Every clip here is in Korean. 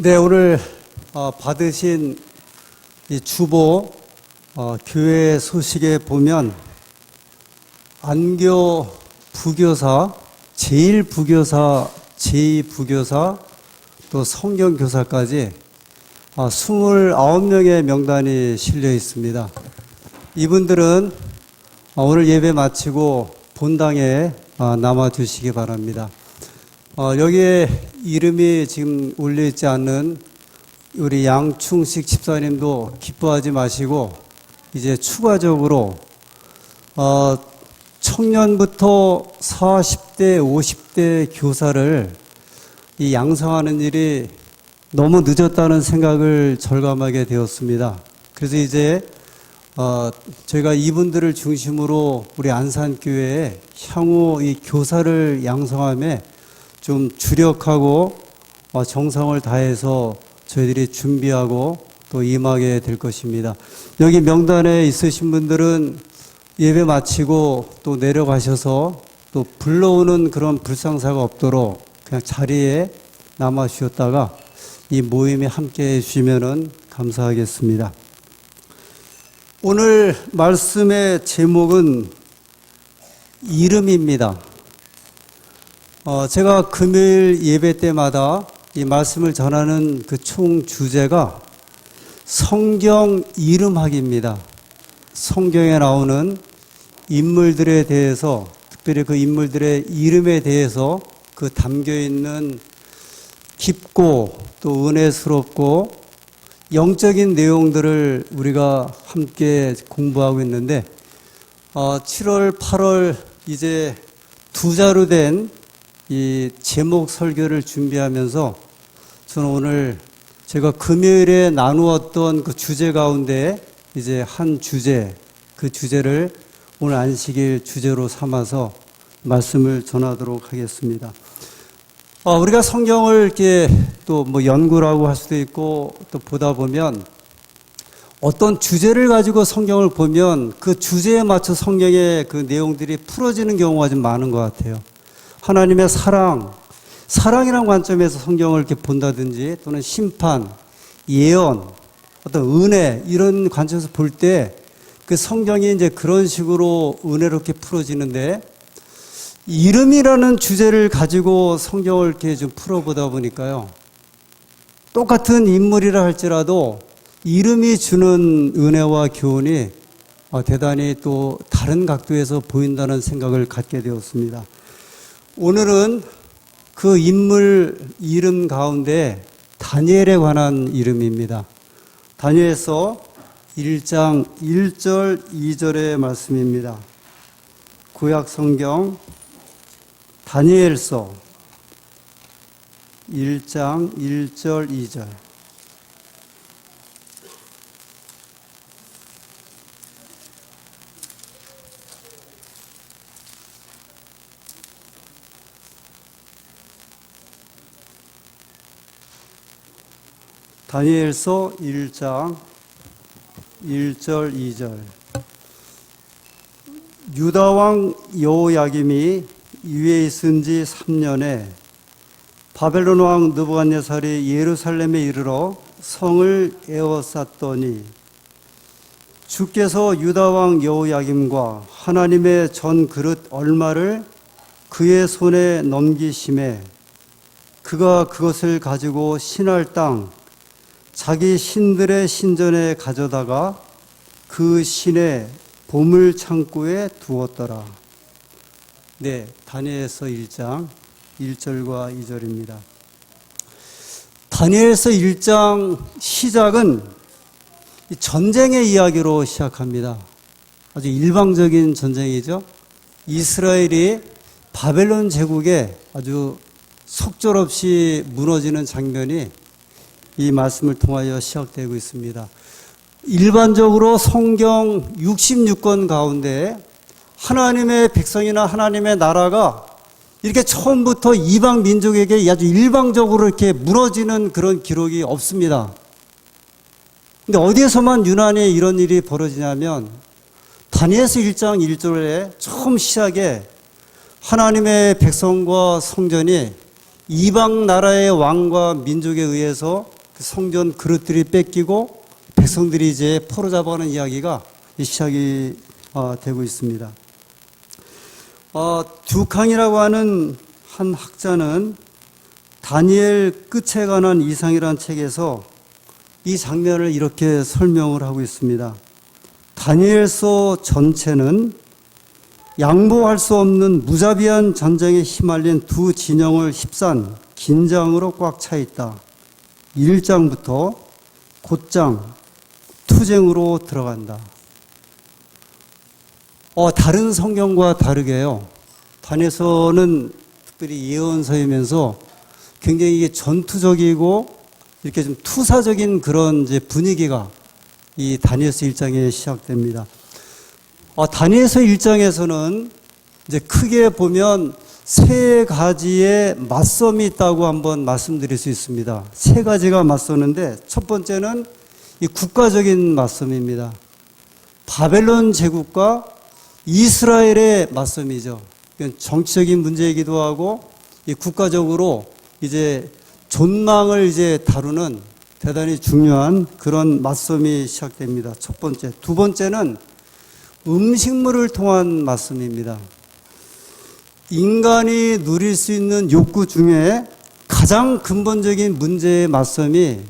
네, 오늘 받으신 이 주보 교회 소식에 보면 안교 부교사, 제1부교사, 제2부교사, 또 성경교사까지 29명의 명단이 실려 있습니다. 이분들은 오늘 예배 마치고 본당에 남아주시기 바랍니다. 여기에 이름이 지금 올려있지 않는 우리 양충식 집사님도 기뻐하지 마시고 이제 추가적으로 청년부터 40대, 50대 교사를 이 양성하는 일이 너무 늦었다는 생각을 절감하게 되었습니다. 그래서 이제 저희가 이분들을 중심으로 우리 안산교회에 향후 이 교사를 양성함에 좀 주력하고 정성을 다해서 저희들이 준비하고 또 임하게 될 것입니다. 여기 명단에 있으신 분들은 예배 마치고 또 내려가셔서 또 불러오는 그런 불상사가 없도록 그냥 자리에 남아 주셨다가 이 모임에 함께 해주시면 감사하겠습니다. 오늘 말씀의 제목은 이름입니다. 제가 금요일 예배 때마다 이 말씀을 전하는 그 총 주제가 성경 이름하기입니다. 성경에 나오는 인물들에 대해서, 특별히 그 인물들의 이름에 대해서 그 담겨 있는 깊고 또 은혜스럽고 영적인 내용들을 우리가 함께 공부하고 있는데 7월, 8월 이제 두 자로 된 이 제목 설교를 준비하면서 저는 오늘 제가 금요일에 나누었던 그 주제 가운데 이제 한 주제, 그 주제를 오늘 안식일 주제로 삼아서 말씀을 전하도록 하겠습니다. 우리가 성경을 이렇게 또 뭐 연구라고 할 수도 있고 또 보다 보면 어떤 주제를 가지고 성경을 보면 그 주제에 맞춰 성경의 그 내용들이 풀어지는 경우가 좀 많은 것 같아요. 하나님의 사랑이라는 관점에서 성경을 이렇게 본다든지 또는 심판, 예언, 어떤 은혜 이런 관점에서 볼 때 그 성경이 이제 그런 식으로 은혜롭게 풀어지는데 이름이라는 주제를 가지고 성경을 이렇게 좀 풀어보다 보니까요. 똑같은 인물이라 할지라도 이름이 주는 은혜와 교훈이 대단히 또 다른 각도에서 보인다는 생각을 갖게 되었습니다. 오늘은 그 인물 이름 가운데 다니엘에 관한 이름입니다. 다니엘서 1장 1절 2절의 말씀입니다. 구약 성경 다니엘서 1장 1절 2절. 다니엘서 1장 1절 2절. 유다왕 여호야김이 위에 있은 지 3년에 바벨론 왕 느부갓네살이 예루살렘에 이르러 성을 에워쌌더니 주께서 유다왕 여호야김과 하나님의 전 그릇 얼마를 그의 손에 넘기심에 그가 그것을 가지고 신할 땅 자기 신들의 신전에 가져다가 그 신의 보물 창고에 두었더라. 네, 다니엘서 1장 1절과 2절입니다. 다니엘서 1장 시작은 전쟁의 이야기로 시작합니다. 아주 일방적인 전쟁이죠. 이스라엘이 바벨론 제국에 아주 속절없이 무너지는 장면이 이 말씀을 통하여 시작되고 있습니다. 일반적으로 성경 66권 가운데 하나님의 백성이나 하나님의 나라가 이렇게 처음부터 이방 민족에게 아주 일방적으로 이렇게 무너지는 그런 기록이 없습니다. 근데 어디에서만 유난히 이런 일이 벌어지냐면 다니엘서 1장 1절에 처음 시작에 하나님의 백성과 성전이 이방 나라의 왕과 민족에 의해서 그 성전 그릇들이 뺏기고 백성들이 이제 포로잡아가는 이야기가 시작이 되고 있습니다. 듀캉이라고 하는 한 학자는 다니엘 끝에 관한 이상이라는 책에서 이 장면을 이렇게 설명을 하고 있습니다. 다니엘서 전체는 양보할 수 없는 무자비한 전쟁에 휘말린 두 진영을 휩싼 긴장으로 꽉 차 있다. 1장부터 곧장 투쟁으로 들어간다. 다른 성경과 다르게요. 다니엘서는 특별히 예언서이면서 굉장히 이게 전투적이고 이렇게 좀 투사적인 그런 이제 분위기가 이 다니엘서 1장에 시작됩니다. 다니엘서 1장에서는 이제 크게 보면 세 가지의 맞섬이 있다고 한번 말씀드릴 수 있습니다. 세 가지가 맞서는데 첫 번째는 이 국가적인 맞섬입니다. 바벨론 제국과 이스라엘의 맞섬이죠. 정치적인 문제이기도 하고 이 국가적으로 이제 존망을 이제 다루는 대단히 중요한 그런 맞섬이 시작됩니다. 첫 번째. 두 번째는 음식물을 통한 맞섬입니다. 인간이 누릴 수 있는 욕구 중에 가장 근본적인 문제의 맞섬이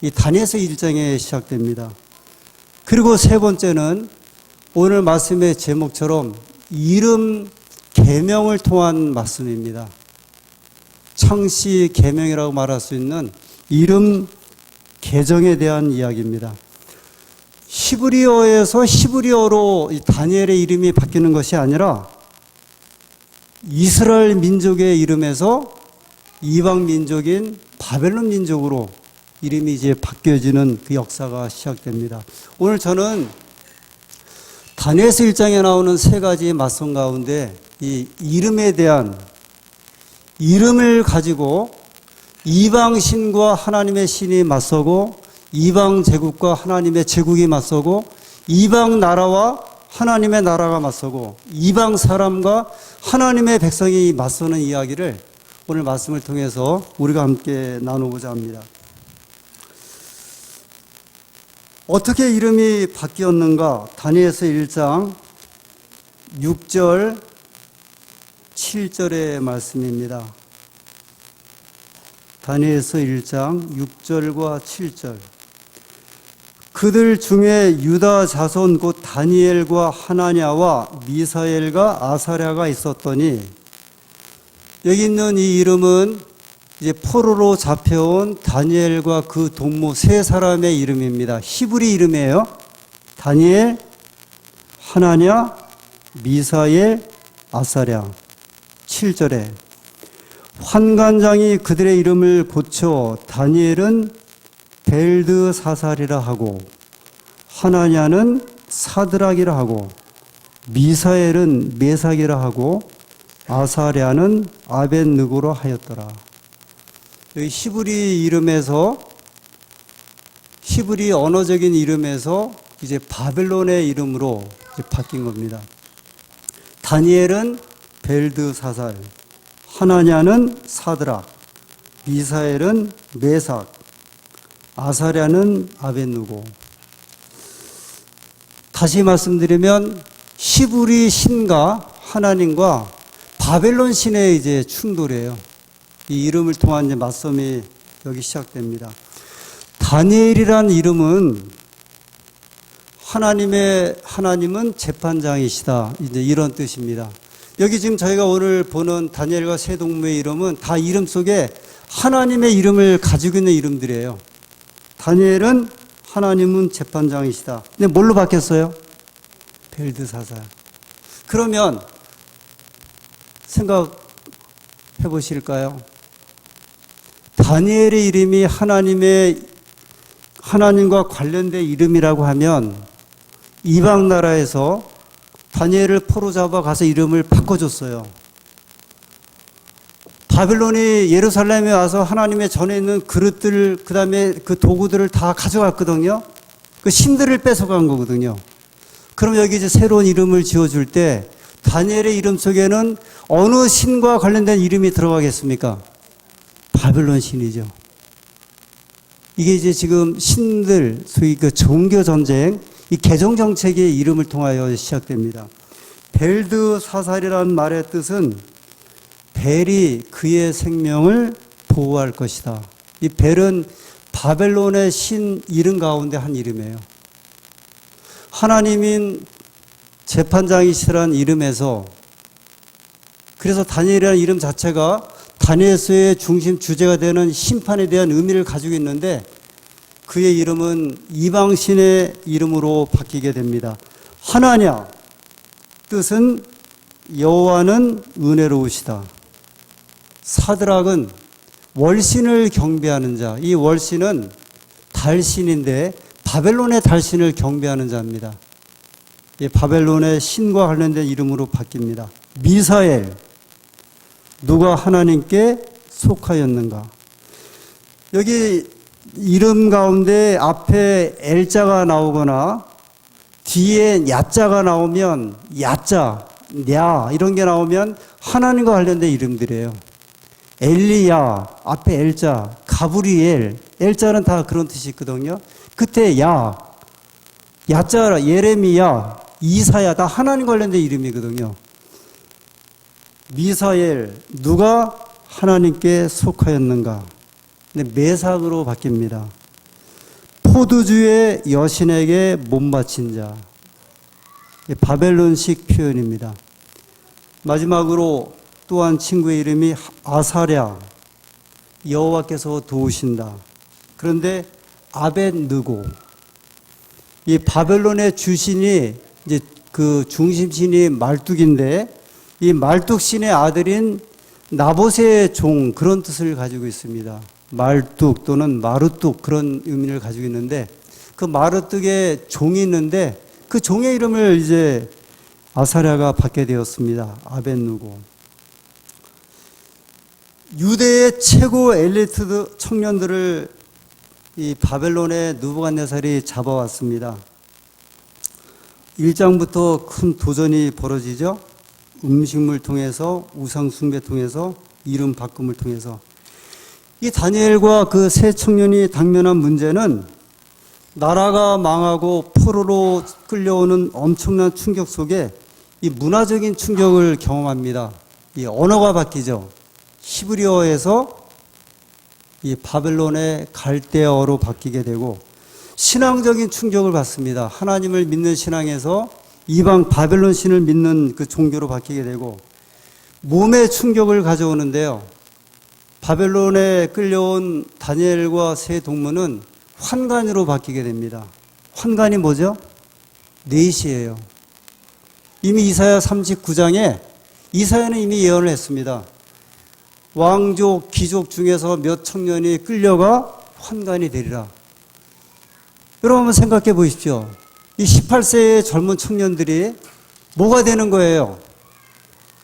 이 다니엘서 1장에 시작됩니다. 그리고 세 번째는 오늘 말씀의 제목처럼 이름 계명을 통한 말씀입니다. 창시 계명이라고 말할 수 있는 이름 계정에 대한 이야기입니다. 히브리어에서 히브리어로 다니엘의 이름이 바뀌는 것이 아니라 이스라엘 민족의 이름에서 이방 민족인 바벨론 민족으로 이름이 이제 바뀌어지는 그 역사가 시작됩니다. 오늘 저는 다니엘서 1장에 나오는 세 가지 맞선 가운데 이 이름에 대한 이름을 가지고 이방 신과 하나님의 신이 맞서고 이방 제국과 하나님의 제국이 맞서고 이방 나라와 하나님의 나라가 맞서고 이방 사람과 하나님의 백성이 맞서는 이야기를 오늘 말씀을 통해서 우리가 함께 나누고자 합니다. 어떻게 이름이 바뀌었는가? 다니엘서 1장 6절 7절의 말씀입니다. 다니엘서 1장 6절과 7절. 그들 중에 유다 자손 곧 다니엘과 하나냐와 미사엘과 아사랴가 있었더니, 여기 있는 이 이름은 이제 포로로 잡혀온 다니엘과 그 동무 세 사람의 이름입니다. 히브리 이름이에요. 다니엘, 하나냐, 미사엘, 아사랴. 7절에 환관장이 그들의 이름을 고쳐 다니엘은 벨드사살이라 하고 하나냐는 사드락이라 하고 미사엘은 메삭이라 하고 아사랴는 아벳느고로 하였더라. 여기 히브리 이름에서 히브리 언어적인 이름에서 이제 바벨론의 이름으로 이제 바뀐 겁니다. 다니엘은 벨드사살, 하나냐는 사드락, 미사엘은 메삭, 아사랴는 아벳느고. 다시 말씀드리면 히브리 신과 하나님과 바벨론 신의 이제 충돌이에요. 이 이름을 통한 이제 맞섬이 여기 시작됩니다. 다니엘이란 이름은 하나님은 재판장이시다. 이제 이런 뜻입니다. 여기 지금 저희가 오늘 보는 다니엘과 세 동무의 이름은 다 이름 속에 하나님의 이름을 가지고 있는 이름들이에요. 다니엘은 하나님은 재판장이시다. 근데 뭘로 바뀌었어요? 벨드사살. 그러면 생각해 보실까요? 다니엘의 이름이 하나님과 관련된 이름이라고 하면 이방 나라에서 다니엘을 포로 잡아 가서 이름을 바꿔줬어요. 바빌론이 예루살렘에 와서 하나님의 전에 있는 그릇들, 그 다음에 그 도구들을 다 가져갔거든요. 그 신들을 뺏어간 거거든요. 그럼 여기 이제 새로운 이름을 지어줄 때 다니엘의 이름 속에는 어느 신과 관련된 이름이 들어가겠습니까? 바벨론 신이죠. 이게 이제 지금 신들, 소위 그 종교 전쟁, 이 개종 정책의 이름을 통하여 시작됩니다. 벨드사살이라는 말의 뜻은 벨이 그의 생명을 보호할 것이다. 이 벨은 바벨론의 신 이름 가운데 한 이름이에요. 하나님인 재판장이시라는 이름에서, 그래서 다니엘이라는 이름 자체가 다니엘서의 중심 주제가 되는 심판에 대한 의미를 가지고 있는데, 그의 이름은 이방신의 이름으로 바뀌게 됩니다. 하나냐 뜻은 여호와는 은혜로우시다. 사드락은 월신을 경배하는 자, 이 월신은 달신인데 바벨론의 달신을 경배하는 자입니다. 바벨론의 신과 관련된 이름으로 바뀝니다. 미사엘, 누가 하나님께 속하였는가? 여기 이름 가운데 앞에 엘자가 나오거나 뒤에 야자가 나오면, 야자, 냐 이런 게 나오면 하나님과 관련된 이름들이에요. 엘리야, 앞에 엘자, 가브리엘, 엘자는 다 그런 뜻이 있거든요. 끝에 야자, 예레미야, 이사야, 다 하나님 관련된 이름이거든요. 미사엘, 누가 하나님께 속하였는가? 근데 메삭으로 바뀝니다. 포도주의 여신에게 못 바친 자. 바벨론식 표현입니다. 마지막으로 또한 친구의 이름이 아사랴, 여호와께서 도우신다. 그런데 아벳느고, 이 바벨론의 주신이 이제 그 중심신이 말뚝인데, 이 말뚝신의 아들인 나봇의 종, 그런 뜻을 가지고 있습니다. 말뚝 또는 마르뚝, 그런 의미를 가지고 있는데, 그 마르뚝의 종이 있는데 그 종의 이름을 이제 아사랴가 받게 되었습니다. 아벳느고. 유대의 최고 엘리트 청년들을 이 바벨론의 느부갓네살이 잡아왔습니다. 1장부터 큰 도전이 벌어지죠. 음식물 통해서, 우상 숭배 통해서, 이름 바꿈을 통해서. 이 다니엘과 그 세 청년이 당면한 문제는 나라가 망하고 포로로 끌려오는 엄청난 충격 속에 이 문화적인 충격을 경험합니다. 이 언어가 바뀌죠. 히브리어에서 이 바벨론의 갈대어로 바뀌게 되고, 신앙적인 충격을 받습니다. 하나님을 믿는 신앙에서 이방 바벨론 신을 믿는 그 종교로 바뀌게 되고, 몸의 충격을 가져오는데요. 바벨론에 끌려온 다니엘과 세 동무는 환관으로 바뀌게 됩니다. 환관이 뭐죠? 넷이에요. 이미 이사야 39장에 이사야는 이미 예언을 했습니다. 왕족, 귀족 중에서 몇 청년이 끌려가 환관이 되리라. 여러분 한번 생각해 보십시오. 이 18세의 젊은 청년들이 뭐가 되는 거예요?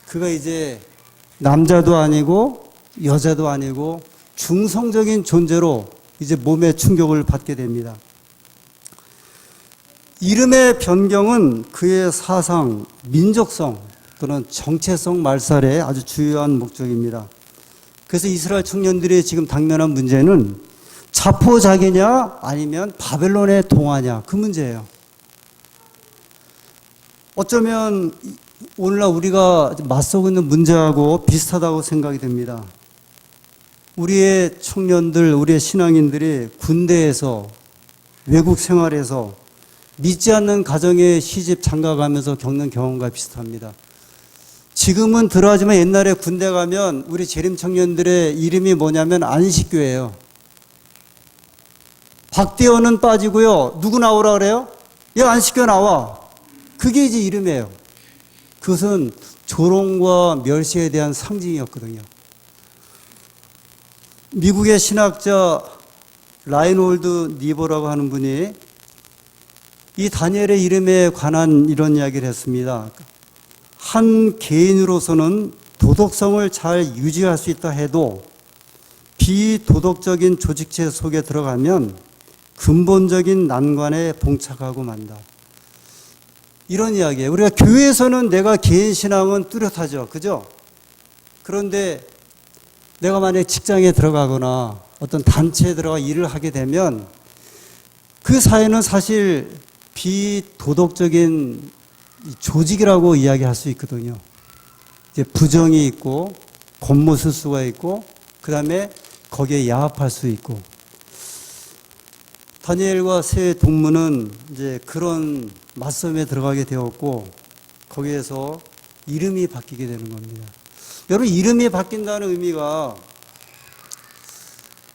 그가 이제 남자도 아니고 여자도 아니고 중성적인 존재로 이제 몸의 충격을 받게 됩니다. 이름의 변경은 그의 사상, 민족성 또는 정체성 말살의 아주 주요한 목적입니다. 그래서 이스라엘 청년들이 지금 당면한 문제는 자포자기냐 아니면 바벨론의 동화냐, 그 문제예요. 어쩌면 오늘날 우리가 맞서고 있는 문제하고 비슷하다고 생각이 됩니다. 우리의 청년들, 우리의 신앙인들이 군대에서, 외국 생활에서 믿지 않는 가정에 시집 장가가면서 겪는 경험과 비슷합니다. 지금은 덜하지만 옛날에 군대 가면 우리 재림 청년들의 이름이 뭐냐면 안식교예요. 박대원은 빠지고요. 누구 나오라 그래요? 야, 안식교 나와. 그게 이제 이름이에요. 그것은 조롱과 멸시에 대한 상징이었거든요. 미국의 신학자 라인홀드 니버라고 하는 분이 이 다니엘의 이름에 관한 이런 이야기를 했습니다. 한 개인으로서는 도덕성을 잘 유지할 수 있다 해도 비도덕적인 조직체 속에 들어가면 근본적인 난관에 봉착하고 만다. 이런 이야기예요. 우리가 교회에서는 내가 개인 신앙은 뚜렷하죠. 그죠? 그런데 내가 만약에 직장에 들어가거나 어떤 단체에 들어가 일을 하게 되면 그 사회는 사실 비도덕적인 조직이라고 이야기할 수 있거든요. 이제 부정이 있고 곤모술수가 있고 그 다음에 거기에 야합할 수 있고, 다니엘과 세 동무는 이제 그런 맞섬에 들어가게 되었고 거기에서 이름이 바뀌게 되는 겁니다. 여러분, 이름이 바뀐다는 의미가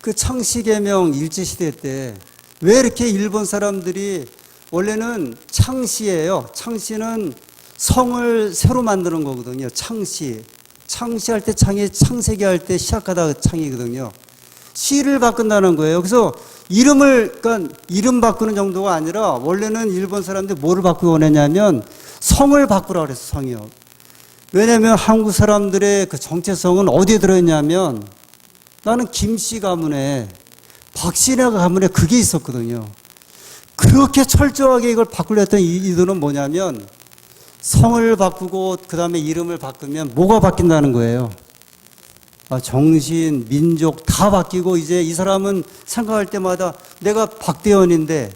그 창시개명 일제시대 때 왜 이렇게 일본 사람들이, 원래는 창시예요. 창시는 성을 새로 만드는 거거든요. 창시. 창시할 때 창이, 창세기 할 때 시작하다 창이거든요. 시를 바꾼다는 거예요. 그래서 그러니까 이름 바꾸는 정도가 아니라 원래는 일본 사람들이 뭐를 바꾸고 원했냐면 성을 바꾸라 그랬어, 성이요. 왜냐면 한국 사람들의 그 정체성은 어디에 들어있냐면 나는 김씨 가문에 박씨네 가문에 그게 있었거든요. 그렇게 철저하게 이걸 바꾸려 했던 이유는 뭐냐면 성을 바꾸고 그 다음에 이름을 바꾸면 뭐가 바뀐다는 거예요. 정신, 민족 다 바뀌고 이제 이 사람은 생각할 때마다 내가 박대현인데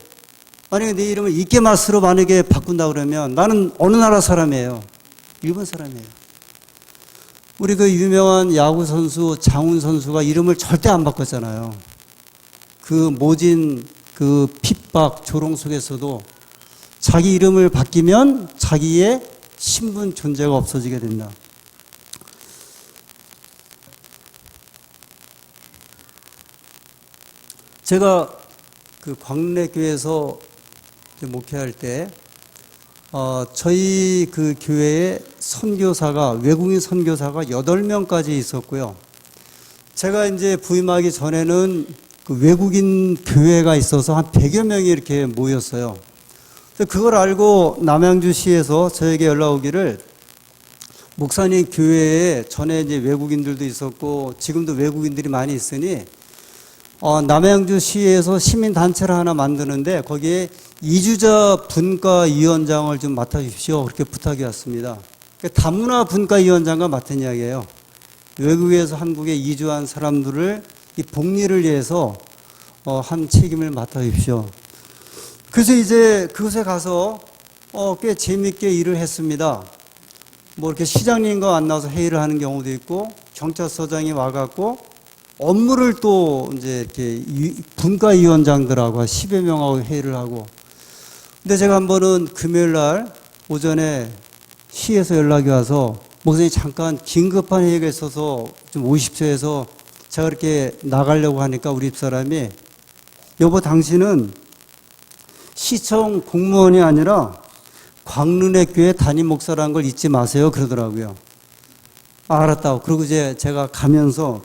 만약에 내 이름을 이케마스로 만약에 바꾼다 그러면 나는 어느 나라 사람이에요? 일본 사람이에요. 우리 그 유명한 야구 선수 장훈 선수가 이름을 절대 안 바꿨잖아요. 그 모진 그 핍박 조롱 속에서도 자기 이름을 바뀌면 자기의 신분 존재가 없어지게 된다. 제가 그 광래교회에서 목회할 때 저희 그 교회에 선교사가, 외국인 선교사가 8명까지 있었고요. 제가 이제 부임하기 전에는 그 외국인 교회가 있어서 한 100여 명이 이렇게 모였어요. 그걸 알고 남양주시에서 저에게 연락 오기를, 목사님 교회에 전에 이제 외국인들도 있었고 지금도 외국인들이 많이 있으니 남양주시에서 시민단체를 하나 만드는데 거기에 이주자 분과위원장을 좀 맡아주십시오. 그렇게 부탁이 왔습니다. 다문화 분과위원장과 맡은 이야기예요. 외국에서 한국에 이주한 사람들을 이 복리를 위해서 한 책임을 맡아주십시오. 그래서 이제 그곳에 가서 꽤 재밌게 일을 했습니다. 뭐 이렇게 시장님과 만나서 회의를 하는 경우도 있고 경찰서장이 와갖고 업무를 또 이제 이렇게 분과위원장들하고 10여 명하고 회의를 하고. 근데 제가 한 번은 금요일 날 오전에 시에서 연락이 와서 목사님 잠깐 긴급한 회의가 있어서 좀 오십시오 해서 제가 이렇게 나가려고 하니까 우리 집사람이, 여보 당신은 시청 공무원이 아니라 광릉의 교회 담임 목사라는 걸 잊지 마세요 그러더라고요. 알았다고. 그리고 이제 제가 가면서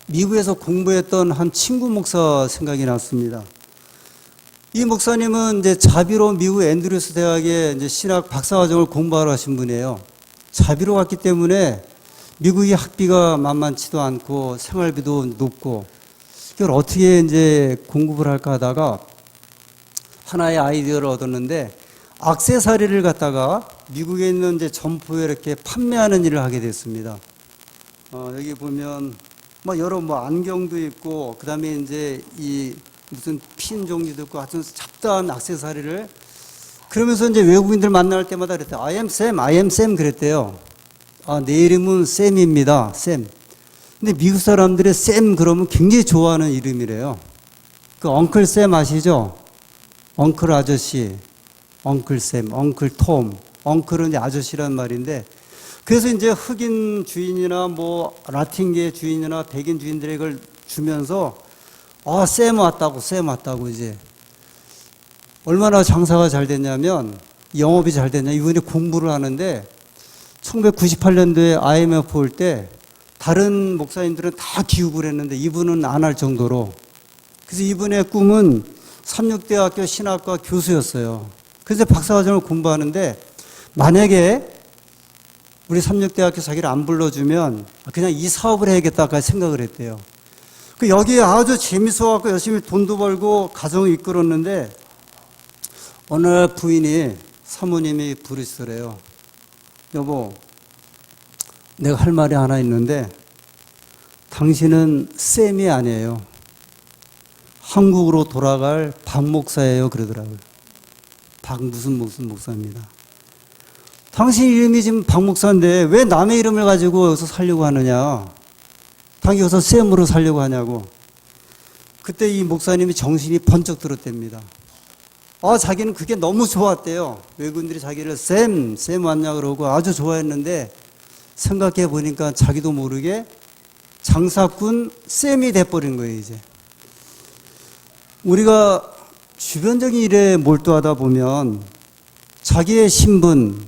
미국에서 공부했던 한 친구 목사 생각이 났습니다. 이 목사님은 이제 자비로 미국 앤드류스 대학에 이제 신학 박사과정을 공부하러 가신 분이에요. 자비로 갔기 때문에 미국의 학비가 만만치도 않고 생활비도 높고 이걸 어떻게 이제 공급을 할까 하다가 하나의 아이디어를 얻었는데 액세서리를 갖다가 미국에 있는 이제 점포에 이렇게 판매하는 일을 하게 됐습니다. 여기 보면 뭐 여러 뭐 안경도 있고 그다음에 이제 이 무슨 핀 종류도 있고 하여튼 잡다한 액세서리를, 그러면서 이제 외국인들 만날 때마다 그랬대요. I am Sam 그랬대요. 내 이름은 샘입니다. 샘. 근데 미국 사람들의 샘 그러면 굉장히 좋아하는 이름이래요. 그 엉클 샘 아시죠? 엉클 아저씨, 엉클 샘, 엉클 톰. 엉클은 이제 아저씨란 말인데, 그래서 이제 흑인 주인이나 뭐 라틴계 주인이나 백인 주인들에게 이걸 주면서 샘 왔다고 이제. 얼마나 장사가 잘 됐냐면, 영업이 잘 됐냐, 이분이 공부를 하는데 1998년도에 IMF 올 때 다른 목사님들은 다 기욱을 했는데 이분은 안 할 정도로. 그래서 이분의 꿈은 삼육대학교 신학과 교수였어요. 그래서 박사과정을 공부하는데 만약에 우리 삼육대학교 자기를 안 불러주면 그냥 이 사업을 해야겠다까지 생각을 했대요. 여기에 아주 재밌어갖고 열심히 돈도 벌고 가정을 이끌었는데 어느 날 부인이, 사모님이 부르시더래요. 여보, 내가 할 말이 하나 있는데 당신은 쌤이 아니에요. 한국으로 돌아갈 박 목사예요. 그러더라고요. 무슨 목사입니다. 당신 이름이 지금 박 목사인데 왜 남의 이름을 가지고 여기서 살려고 하느냐. 당신 여기서 쌤으로 살려고 하냐고. 그때 이 목사님이 정신이 번쩍 들었답니다. 자기는 그게 너무 좋았대요. 외국인들이 자기를 쌤 왔냐 그러고 아주 좋아했는데 생각해 보니까 자기도 모르게 장사꾼 쌤이 돼버린 거예요, 이제. 우리가 주변적인 일에 몰두하다 보면 자기의 신분,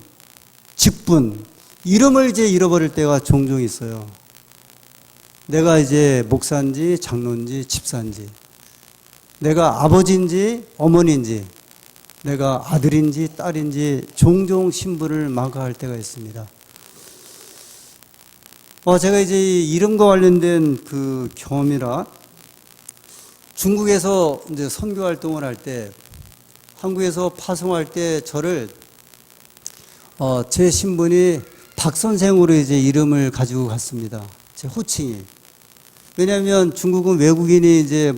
직분, 이름을 이제 잃어버릴 때가 종종 있어요. 내가 이제 목사인지 장로인지 집사인지, 내가 아버지인지 어머니인지, 내가 아들인지 딸인지 종종 신분을 망각할 때가 있습니다. 제가 이제 이름과 관련된 그 경험이라 중국에서 이제 선교 활동을 할 때, 한국에서 파송할 때 저를 제 신분이 박 선생으로 이제 이름을 가지고 갔습니다. 제 호칭이. 왜냐하면 중국은 외국인이 이제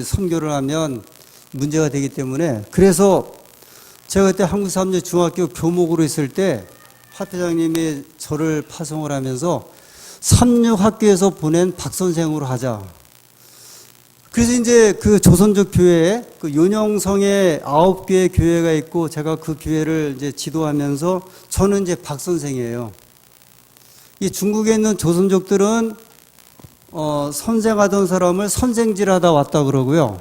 선교를 하면 문제가 되기 때문에. 그래서 제가 그때 한국삼류 중학교 교목으로 있을 때 화태장님이 저를 파송을 하면서 삼육학교에서 보낸 박 선생으로 하자. 그래서 이제 그 조선족 교회에 그 윤영성에 9개의 교회가 있고 제가 그 교회를 이제 지도하면서 저는 이제 박 선생이에요. 이 중국에 있는 조선족들은 선생하던 사람을 선생질하다 왔다 그러고요.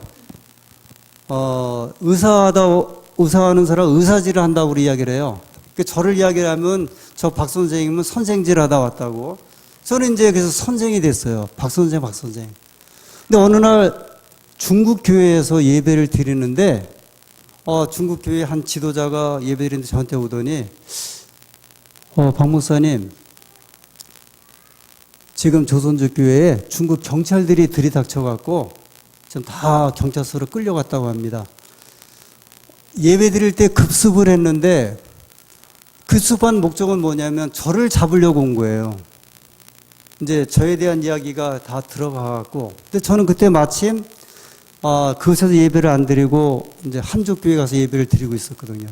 의사하는 사람 의사질을 한다고 우리 이야기를 해요. 저를 이야기를 하면 저 박 선생님은 선생질하다 왔다고. 저는 이제 그래서 선생이 됐어요. 박 선생. 근데 어느 날 중국 교회에서 예배를 드리는데 중국 교회 한 지도자가 예배 드리는데 저한테 오더니 박 목사님, 지금 조선족 교회에 중국 경찰들이 들이닥쳐갖고 지금 다 경찰서로 끌려갔다고 합니다. 예배 드릴 때 급습을 했는데 급습한 목적은 뭐냐면 저를 잡으려고 온 거예요. 이제 저에 대한 이야기가 다 들어가갖고. 근데 저는 그때 마침 그곳에서 예배를 안 드리고 이제 한족 교회 가서 예배를 드리고 있었거든요.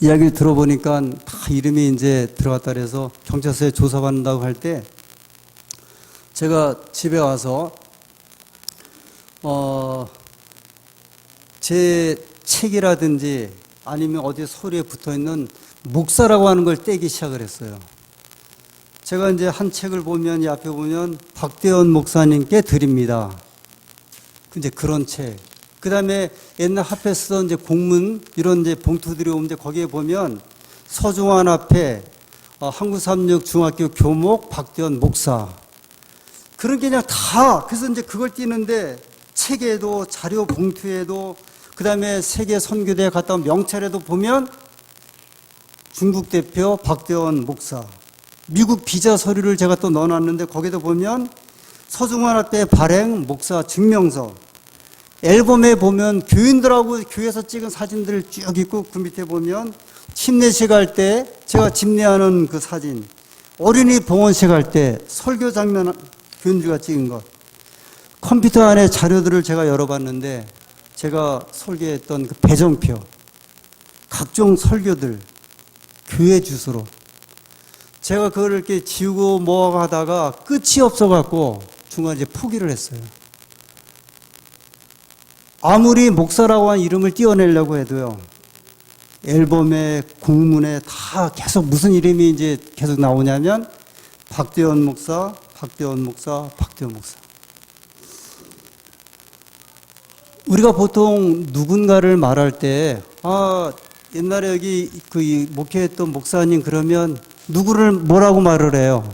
이야기를 들어보니까 다 이름이 이제 들어갔다 그래서 경찰서에 조사받는다고 할 때 제가 집에 와서 제 책이라든지 아니면 어디 서류에 붙어 있는 목사라고 하는 걸 떼기 시작을 했어요. 제가 이제 한 책을 보면 이 앞에 보면 박대원 목사님께 드립니다. 이제 그런 책. 그 다음에 옛날 앞에 쓰던 이제 공문 이런 이제 봉투들이 오는데 거기에 보면 서중환 앞에 한국삼육 중학교 교목 박대원 목사. 그런 게 그냥 다. 그래서 이제 그걸 띄는데 책에도 자료 봉투에도 그 다음에 세계 선교대에 갔다 온 명찰에도 보면 중국 대표 박대원 목사. 미국 비자 서류를 제가 또 넣어놨는데 거기도 보면 서중환 앞에 발행 목사 증명서. 앨범에 보면 교인들하고 교회에서 찍은 사진들 쭉 있고 그 밑에 보면 침례식 할 때 제가 집례하는 그 사진. 어린이 봉헌식 할 때 설교 장면 교인들과 찍은 것. 컴퓨터 안에 자료들을 제가 열어봤는데 제가 설교했던 그 배정표. 각종 설교들. 교회 주소로. 제가 그걸 이렇게 지우고 뭐 하다가 끝이 없어갖고 중간에 이제 포기를 했어요. 아무리 목사라고 한 이름을 띄워내려고 해도요, 앨범에, 공문에 다 계속 무슨 이름이 이제 계속 나오냐면, 박대원 목사. 우리가 보통 누군가를 말할 때, 옛날에 여기 그 목회했던 목사님 그러면 누구를 뭐라고 말을 해요?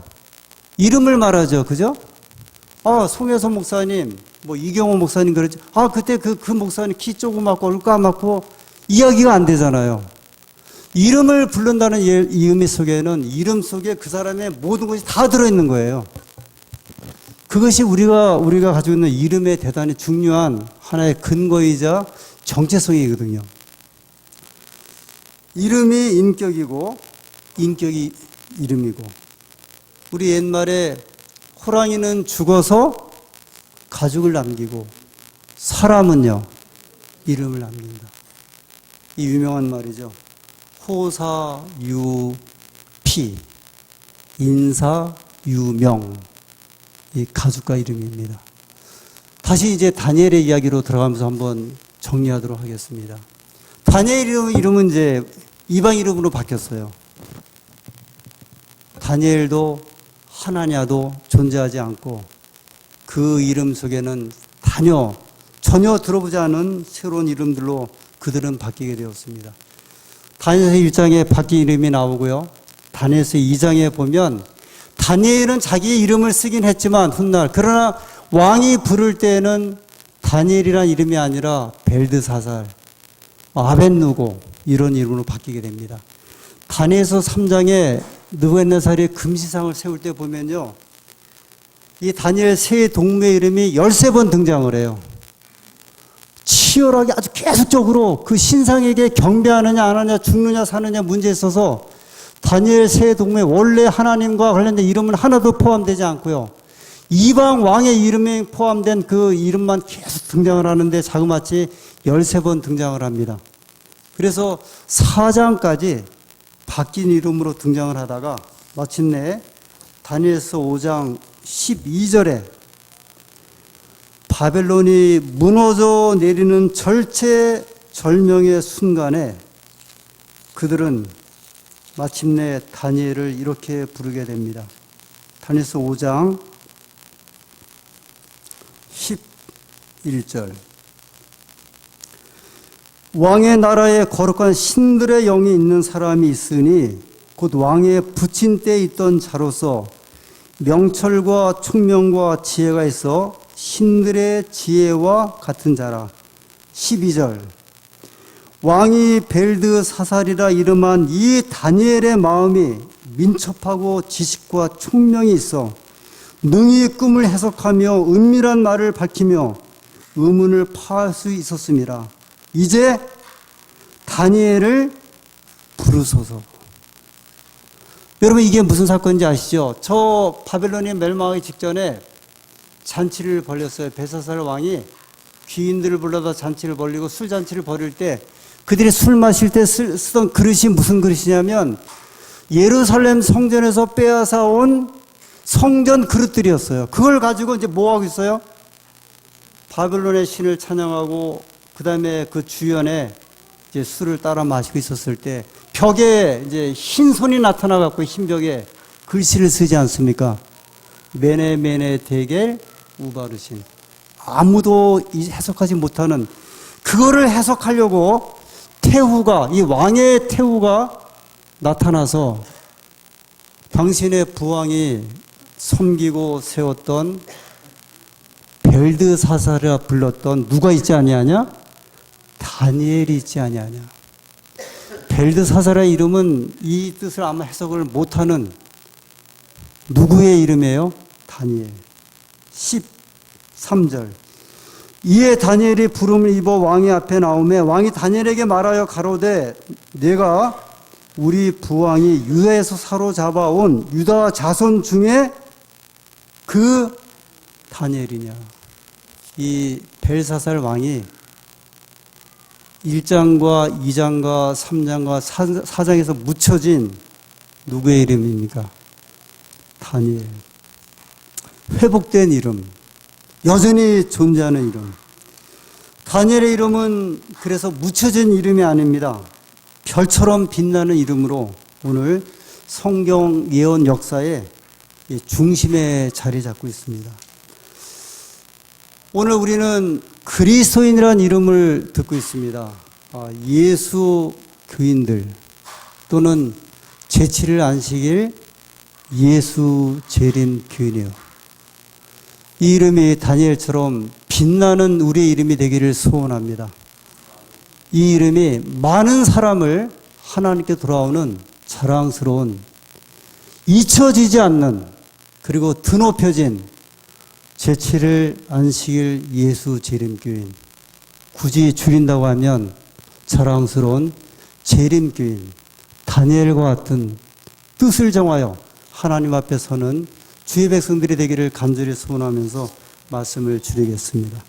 이름을 말하죠. 그죠? 송혜선 목사님, 뭐 이경호 목사님 그러죠. 그때 그 목사님 키 조그맣고 얼굴 까맣고 이야기가 안 되잖아요. 이름을 부른다는 의미 속에는 이름 속에 그 사람의 모든 것이 다 들어있는 거예요. 그것이 우리가 가지고 있는 이름의 대단히 중요한 하나의 근거이자 정체성이거든요. 이름이 인격이고 인격이 이름이고. 우리 옛말에 호랑이는 죽어서 가죽을 남기고 사람은요 이름을 남긴다. 이 유명한 말이죠. 호사유피 인사유명, 이 가죽과 이름입니다. 다시 이제 다니엘의 이야기로 들어가면서 한번 정리하도록 하겠습니다. 다니엘 이름은 이제 이방 이름으로 바뀌었어요. 다니엘도 하나냐도 존재하지 않고 그 이름 속에는 전혀 들어보지 않은 새로운 이름들로 그들은 바뀌게 되었습니다. 다니엘서 1장에 바뀐 이름이 나오고요. 다니엘서 2장에 보면 다니엘은 자기의 이름을 쓰긴 했지만 훗날, 그러나 왕이 부를 때에는 다니엘이라는 이름이 아니라 벨드사살, 아벳누고 이런 이름으로 바뀌게 됩니다. 다니엘서 3장에 느부갓네살이 금시상을 세울 때 보면요, 이 다니엘 세 동무의 이름이 13번 등장을 해요. 치열하게 아주 계속적으로 그 신상에게 경배하느냐 안 하느냐, 죽느냐 사느냐 문제에 있어서 다니엘 세 동무의 원래 하나님과 관련된 이름은 하나도 포함되지 않고요, 이방 왕의 이름이 포함된 그 이름만 계속 등장을 하는데 자그마치 13번 등장을 합니다. 그래서 4장까지 바뀐 이름으로 등장을 하다가 마침내 다니엘서 5장 12절에 바벨론이 무너져 내리는 절체절명의 순간에 그들은 마침내 다니엘을 이렇게 부르게 됩니다. 다니엘서 5장 11절. 왕의 나라에 거룩한 신들의 영이 있는 사람이 있으니 곧 왕의 붙인 때에 있던 자로서 명철과 총명과 지혜가 있어 신들의 지혜와 같은 자라. 12절. 왕이 벨드사살이라 이름한 이 다니엘의 마음이 민첩하고 지식과 총명이 있어 능히 꿈을 해석하며 은밀한 말을 밝히며 의문을 파할 수 있었습니다. 이제 다니엘을 부르소서. 여러분, 이게 무슨 사건인지 아시죠? 저 바벨론이 멸망하기 직전에 잔치를 벌였어요. 벨사살 왕이 귀인들을 불러다 잔치를 벌이고 술잔치를 벌일 때 그들이 술 마실 때 쓰던 그릇이 무슨 그릇이냐면 예루살렘 성전에서 빼앗아 온 성전 그릇들이었어요. 그걸 가지고 이제 뭐 하고 있어요? 바벨론의 신을 찬양하고 그 다음에 그 주연에 이제 술을 따라 마시고 있었을 때 벽에 이제 흰 손이 나타나 갖고 흰 벽에 글씨를 쓰지 않습니까? 메네 데겔 우바르신. 아무도 해석하지 못하는 그거를 해석하려고 태후가, 이 왕의 태후가 나타나서 당신의 부왕이 섬기고 세웠던 벨드사살이라 불렀던 누가 있지 아니하냐? 다니엘이 있지 아니하냐. 벨드사살의 이름은 이 뜻을 아마 해석을 못하는 누구의 이름이에요? 다니엘. 13절. 이에 다니엘이 부름을 입어 왕의 앞에 나오매 왕이 다니엘에게 말하여 가로되 내가 우리 부왕이 유다에서 사로잡아온 유다 자손 중에 그 다니엘이냐. 이 벨사살 왕이 1장과 2장과 3장과 4장에서 묻혀진 누구의 이름입니까? 다니엘. 회복된 이름, 여전히 존재하는 이름. 다니엘의 이름은 그래서 묻혀진 이름이 아닙니다. 별처럼 빛나는 이름으로 오늘 성경 예언 역사의 중심에 자리 잡고 있습니다. 오늘 우리는 그리스도인이라는 이름을 듣고 있습니다. 예수 교인들 또는 제7일 안식일 예수 재림 교인이요. 이 이름이 다니엘처럼 빛나는 우리의 이름이 되기를 소원합니다. 이 이름이 많은 사람을 하나님께 돌아오는 자랑스러운, 잊혀지지 않는, 그리고 드높여진 제7일 안식일 예수 재림교인, 굳이 줄인다고 하면 자랑스러운 재림교인, 다니엘과 같은 뜻을 정하여 하나님 앞에 서는 주의 백성들이 되기를 간절히 소원하면서 말씀을 줄이겠습니다.